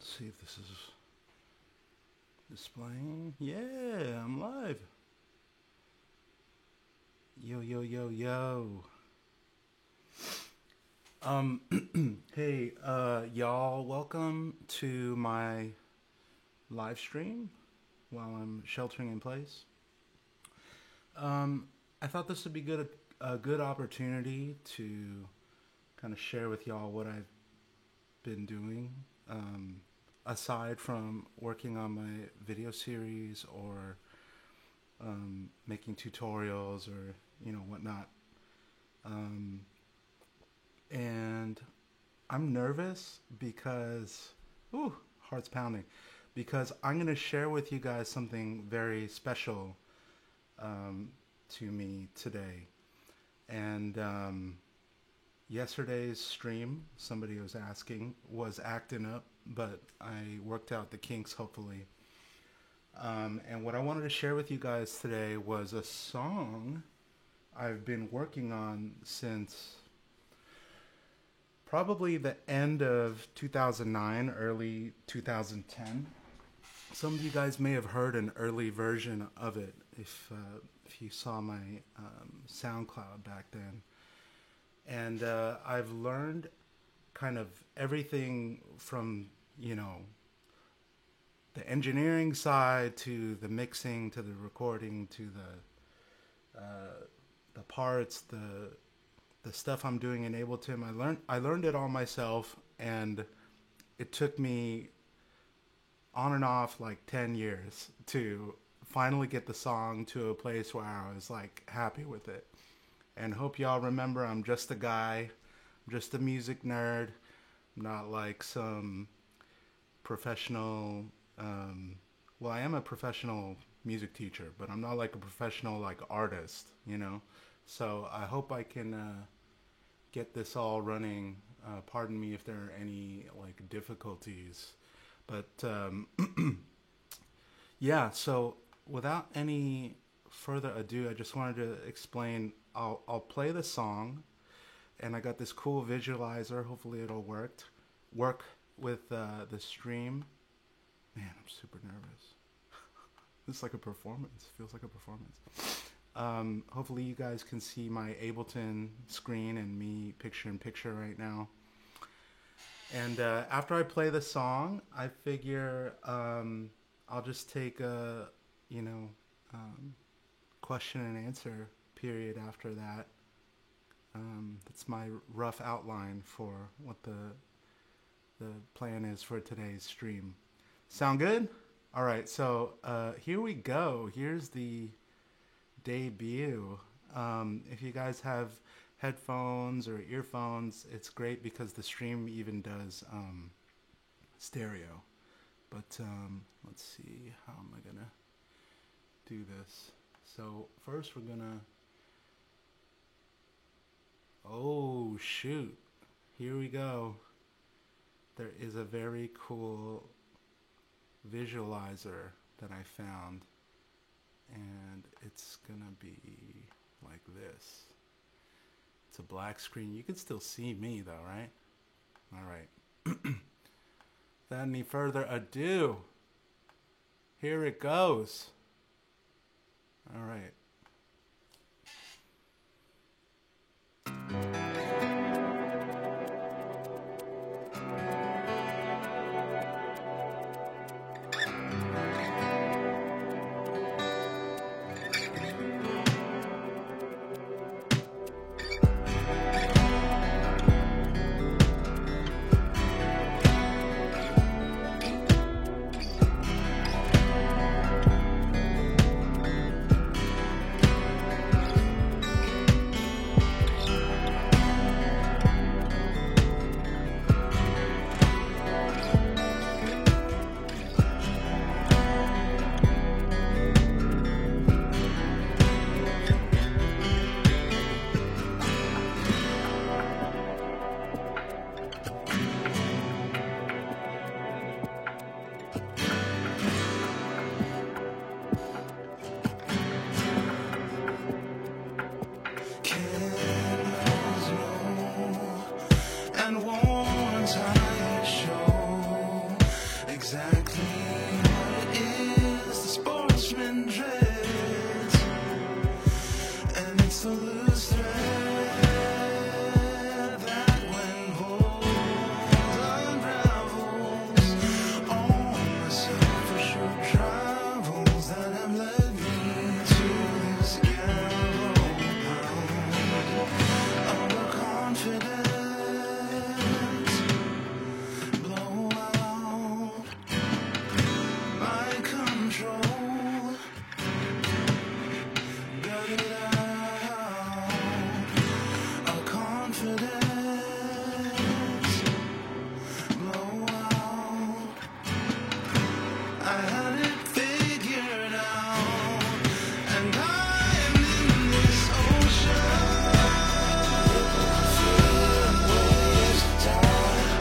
Let's see if this is displaying. Yeah, I'm live. Yo, yo, yo, yo. Hey, y'all, welcome to my live stream while I'm sheltering in place. I thought this would be a good opportunity to kind of share with y'all what I've been doing. Aside from working on my video series or making tutorials or whatnot, and I'm nervous because heart's pounding, because I'm gonna share with you guys something very special to me today. And yesterday's stream, somebody was acting up, but I worked out the kinks, hopefully. And what I wanted to share with you guys today was a song I've been working on since probably the end of 2009, early 2010. Some of you guys may have heard an early version of it if you saw my SoundCloud back then. And I've learned kind of everything from, the engineering side to the mixing to the recording to the parts, the stuff I'm doing in Ableton. I learned it all myself, and it took me on and off like 10 years to finally get the song to a place where I was like happy with it. And hope y'all remember, I'm just a guy, I'm just a music nerd. I'm not like some professional, I am a professional music teacher, but I'm not like a professional like artist, So I hope I can get this all running. Pardon me if there are any like difficulties, but yeah. So without any further ado, I just wanted to explain. I'll play the song, and I got this cool visualizer. Hopefully it'll work with the stream. Man, I'm super nervous. This is like a performance. Feels like a performance. Hopefully you guys can see my Ableton screen and me picture in picture right now. And after I play the song, I figure I'll just take a question and answer period after that. That's my rough outline for what the plan is for today's stream. Sound good? All right, so here we go. Here's the debut. If you guys have headphones or earphones, it's great because the stream even does stereo. But let's see, how am I gonna do this? So first we're gonna, oh shoot, here we go. There is a very cool visualizer that I found, and it's gonna be like this. It's a black screen. You can still see me though, right? All right. Without any further ado, here it goes. All right. exactly what it is the sportsman dreads, and it's the loose thread that when pulled unravels all my selfish travels that have led me to this gallows of a confidence. Blow out my control, gut it out, a confidence. Blow out, I had it figured out, and I'm in this ocean.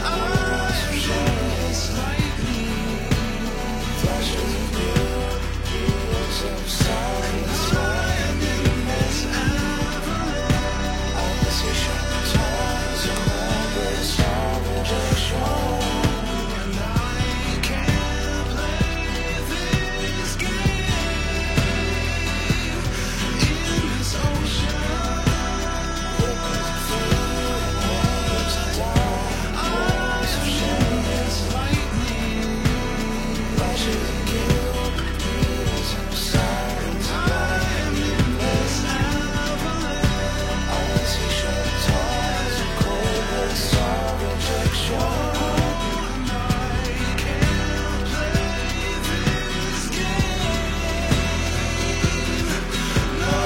I'm just lightning, flashes of years of silence. I'm in this avalanche. I see sharp ties of endless rejection, and I can't play this game in this ocean. Eyes of shameless lightning, flashes of guilt, years of silence. I'm in this avalanche. I see sharp ties of coldness, of rejection, and I can't play this game. No.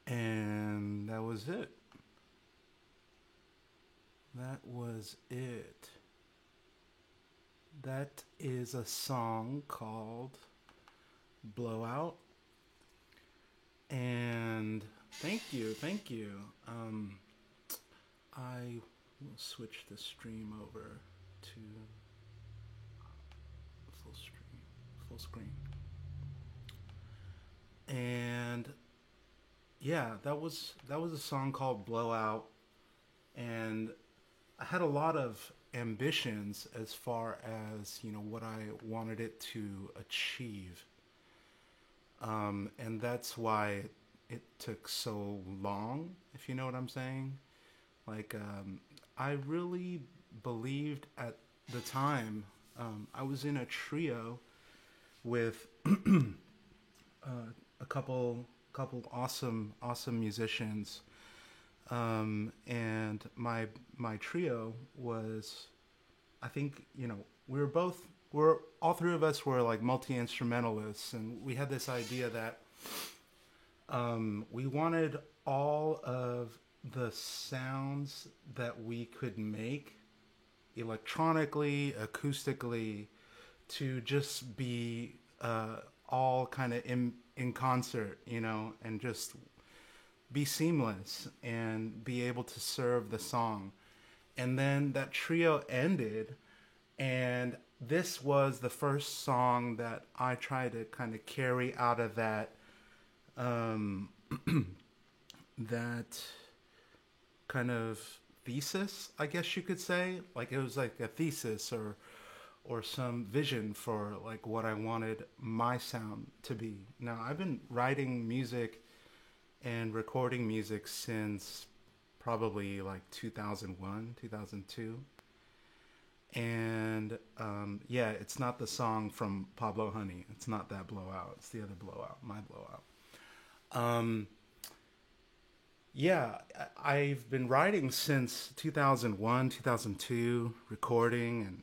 And that was it. That was it. That is a song called Blowout. And thank you. I will switch the stream over to full screen. And yeah, that was a song called Blowout, and I had a lot of ambitions as far as, you know, what I wanted it to achieve. And that's why it took so long, if you know what I'm saying. Like, I really believed at the time, I was in a trio with a couple awesome musicians, and my trio was, I think, you know, we're all three of us were like multi-instrumentalists, and we had this idea that we wanted all of the sounds that we could make electronically, acoustically, to just be all kind of in concert, you know, and just be seamless and be able to serve the song. And then that trio ended, and this was the first song that I tried to kind of carry out of that um, that kind of thesis, I guess you could say. Like it was like a thesis or some vision for like what I wanted my sound to be. Now, I've been writing music and recording music since probably like 2001, 2002. And yeah, it's not the song from Pablo Honey. It's not that blowout. It's the other blowout, my blowout. Um, yeah, I've been writing since 2001, 2002, recording and,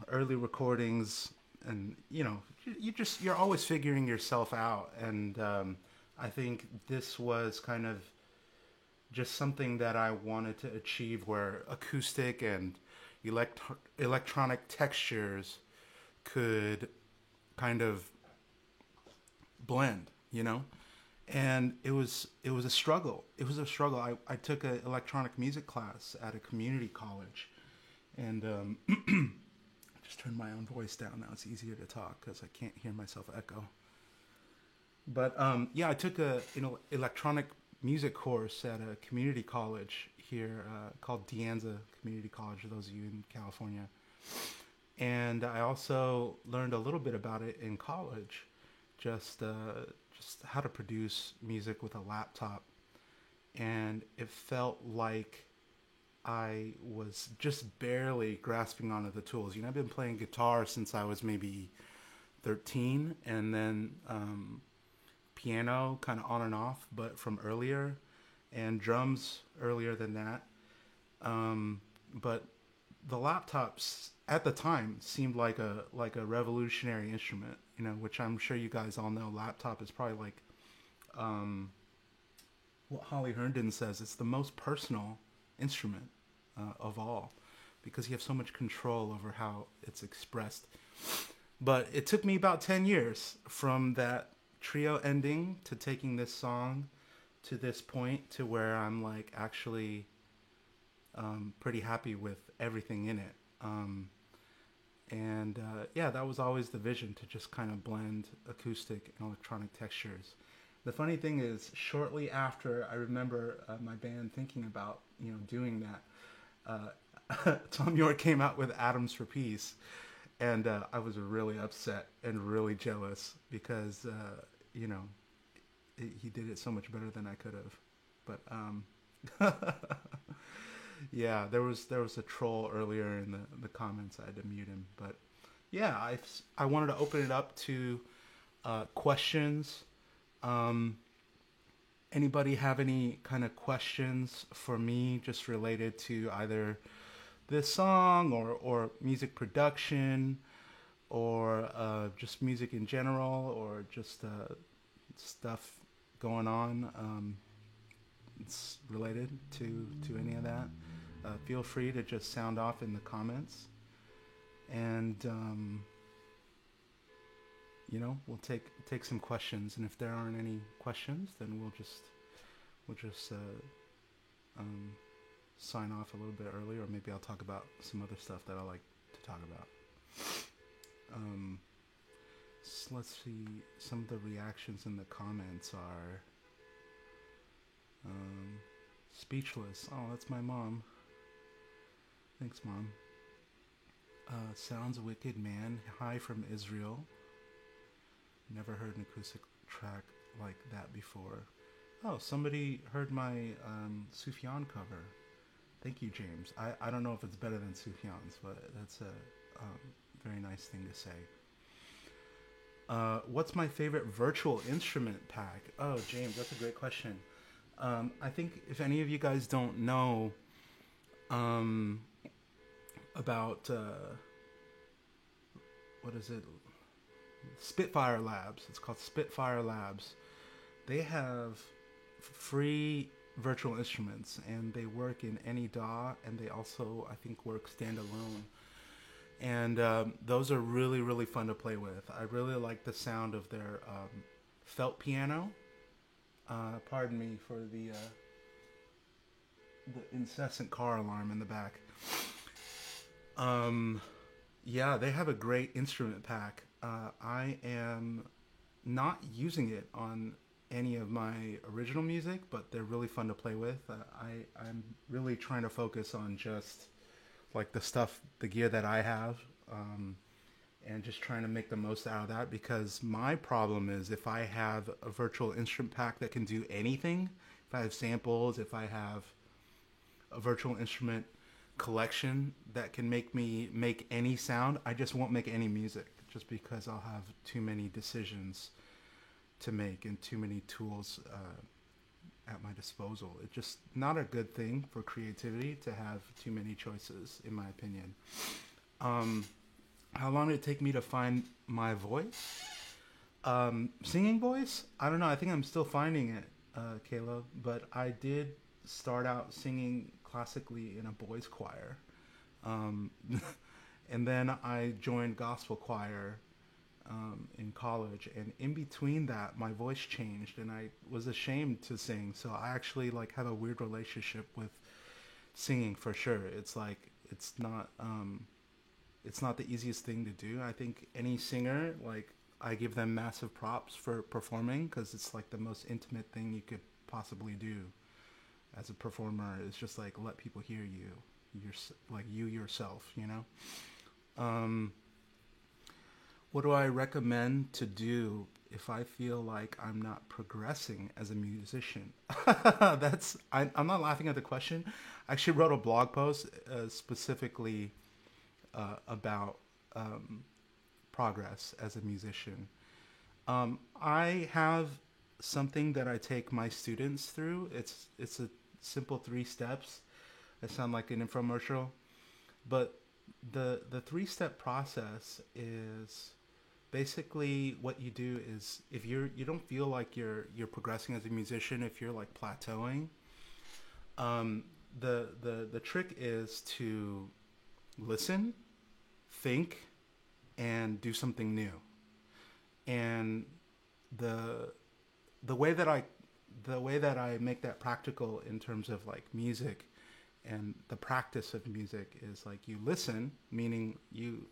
early recordings. And, you're always figuring yourself out. And I think this was kind of just something that I wanted to achieve where acoustic and electronic textures could kind of blend, and it was a struggle. It was a struggle. I took an electronic music class at a community college, and just turned my own voice down. Now it's easier to talk because I can't hear myself echo. But yeah, I took a electronic music course at a community college here called De Anza Community College, for those of you in California. And I also learned a little bit about it in college, just how to produce music with a laptop. And it felt like I was just barely grasping onto the tools. I've been playing guitar since I was maybe 13, and then piano kind of on and off, but from earlier, and drums earlier than that. But the laptops at the time seemed like a revolutionary instrument, which I'm sure you guys all know. Laptop is probably like what Holly Herndon says. It's the most personal instrument of all, because you have so much control over how it's expressed. But it took me about 10 years from that trio ending to taking this song to this point to where I'm like actually pretty happy with everything in it. Yeah, that was always the vision, to just kind of blend acoustic and electronic textures. The funny thing is, shortly after, I remember my band thinking about doing that. Tom York came out with Atoms for Peace, and I was really upset and really jealous because he did it so much better than I could have. But yeah, there was a troll earlier in the comments. I had to mute him. But yeah, I wanted to open it up to questions. Anybody have any kind of questions for me, just related to either this song or music production, or just music in general, or just stuff going on it's related to any of that? Feel free to just sound off in the comments, and we'll take some questions. And if there aren't any questions, then we'll just sign off a little bit early, or maybe I'll talk about some other stuff that I like to talk about. So let's see. Some of the reactions in the comments are speechless. Oh, that's my mom. Thanks, Mom. Sounds wicked, man. Hi from Israel. Never heard an acoustic track like that before. Oh, somebody heard my Sufjan cover. Thank you, James. I don't know if it's better than Sufjan's, but that's a very nice thing to say. What's my favorite virtual instrument pack? Oh, James, that's a great question. I think if any of you guys don't know about what is it? Spitfire Labs. It's called Spitfire Labs. They have free virtual instruments, and they work in any DAW, and they also, I think, work standalone. And those are really, really fun to play with. I really like the sound of their felt piano. Pardon me for the incessant car alarm in the back. Yeah, they have a great instrument pack. I am not using it on any of my original music, but they're really fun to play with. I'm really trying to focus on just like the stuff, the gear that I have, and just trying to make the most out of that. Because my problem is if I have a virtual instrument pack that can do anything, if I have samples, if I have a virtual instrument collection that can make me make any sound, I just won't make any music just because I'll have too many decisions to make and too many tools at my disposal. It's just not a good thing for creativity to have too many choices, in my opinion. How long did it take me to find my voice? Singing voice? I don't know. I think I'm still finding it, Caleb. But I did start out singing classically in a boys' choir. And then I joined gospel choir in college. And in between that, my voice changed. And I was ashamed to sing. So I actually like have a weird relationship with singing for sure. It's like, it's not the easiest thing to do. I think any singer, like, I give them massive props for performing because it's like the most intimate thing you could possibly do as a performer. Is just like let people hear you, like you yourself, you know. What do I recommend to do if I feel like I'm not progressing as a musician? I'm not laughing at the question. I actually wrote a blog post specifically about progress as a musician. I have something that I take my students through. It's a simple 3 steps. I sound like an infomercial, but the 3-step process is basically what you do is if you don't feel like you're progressing as a musician, if you're like plateauing, the trick is to listen, think, and do something new. And the way that I make that practical in terms of like music and the practice of music is like you listen, meaning you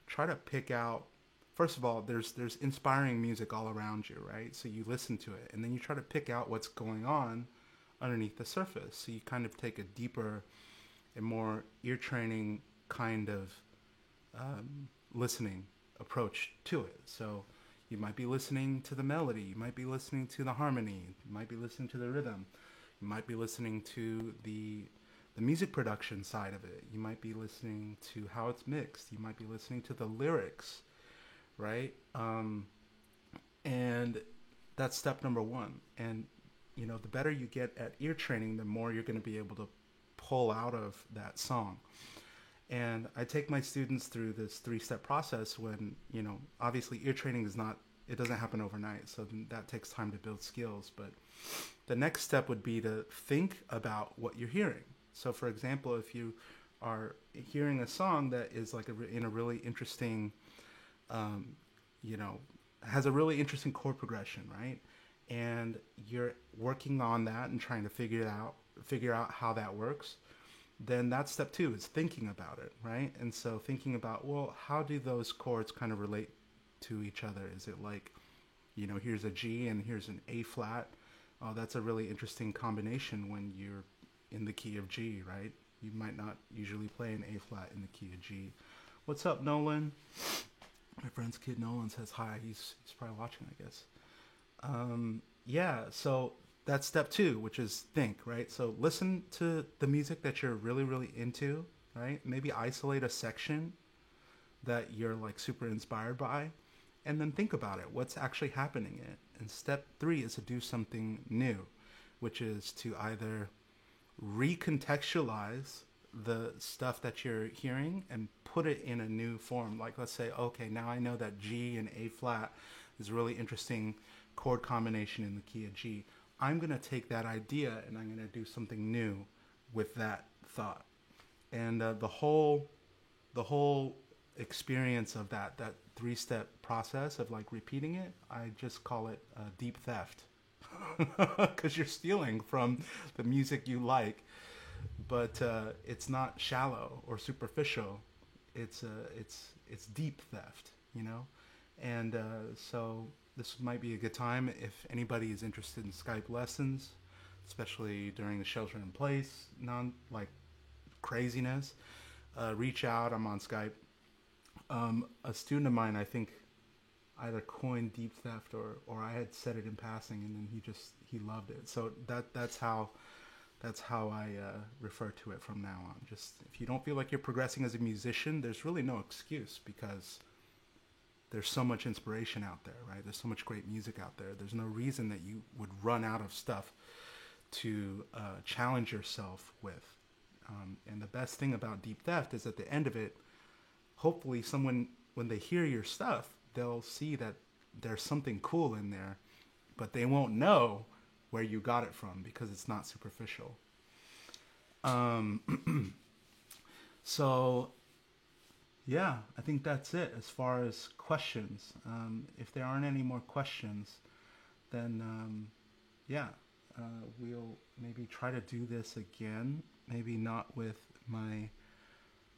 try to pick out. First of all, there's inspiring music all around you, right? So you listen to it, and then you try to pick out what's going on underneath the surface. So you kind of take a deeper and more ear training kind of listening approach to it. So you might be listening to the melody, you might be listening to the harmony, you might be listening to the rhythm, you might be listening to the music production side of it, you might be listening to how it's mixed, you might be listening to the lyrics, right? And that's step number 1. And you know, the better you get at ear training, the more you're going to be able to pull out of that song. And I take my students through this 3-step process when, you know, obviously ear training it doesn't happen overnight. So that takes time to build skills. But the next step would be to think about what you're hearing. So for example, if you are hearing a song that is like in a really interesting, you know, has a really interesting chord progression, right? And you're working on that and trying to figure out how that works, then that's step 2 is thinking about it, right? And so thinking about, well, how do those chords kind of relate to each other? Is it like, you know, here's a G and here's an A flat. Oh, that's a really interesting combination when you're in the key of G, right? You might not usually play an A flat in the key of G. What's up, Nolan? My friend's kid Nolan says hi. He's probably watching, I guess. Yeah, so that's step 2, which is think, right? So listen to the music that you're really, really into, right? Maybe isolate a section that you're like super inspired by, and then think about it. What's actually happening in it? And step 3 is to do something new, which is to either recontextualize the stuff that you're hearing and put it in a new form. Like, let's say, okay, now I know that G and A flat is a really interesting chord combination in the key of G. I'm going to take that idea and I'm going to do something new with that thought. And the whole experience of that 3-step process of like repeating it, I just call it deep theft. Because you're stealing from the music you like but it's not shallow or superficial. It's deep theft, you know, and so this might be a good time if anybody is interested in Skype lessons, especially during the shelter in place non like craziness. Reach out. I'm on Skype. A student of mine, I think, either coined deep theft or I had said it in passing, and then he loved it. So that's how I refer to it from now on. Just if you don't feel like you're progressing as a musician, there's really no excuse because there's so much inspiration out there, right? There's so much great music out there. There's no reason that you would run out of stuff to challenge yourself with. And the best thing about Deep Theft is at the end of it, hopefully someone, when they hear your stuff, they'll see that there's something cool in there, but they won't know where you got it from because it's not superficial. So, yeah, I think that's it as far as questions. If there aren't any more questions, then we'll maybe try to do this again. Maybe not with my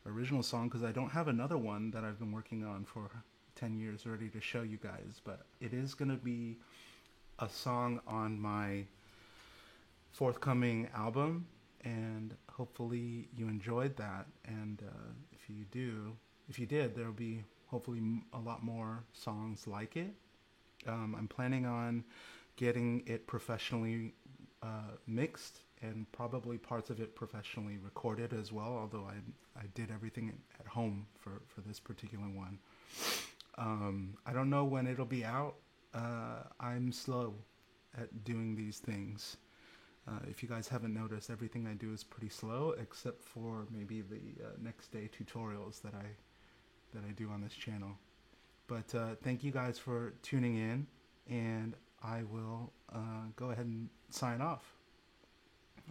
original song because I don't have another one that I've been working on for 10 years ready to show you guys, but it is going to be a song on my forthcoming album, and hopefully you enjoyed that. And if you did, there'll be hopefully a lot more songs like it. I'm planning on getting it professionally mixed and probably parts of it professionally recorded as well, although I did everything at home for this particular one. I don't know when it'll be out. I'm slow at doing these things. If you guys haven't noticed, everything I do is pretty slow, except for maybe the next day tutorials that I do on this channel. But thank you guys for tuning in, and I will go ahead and sign off.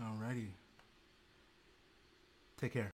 Alrighty. Take care.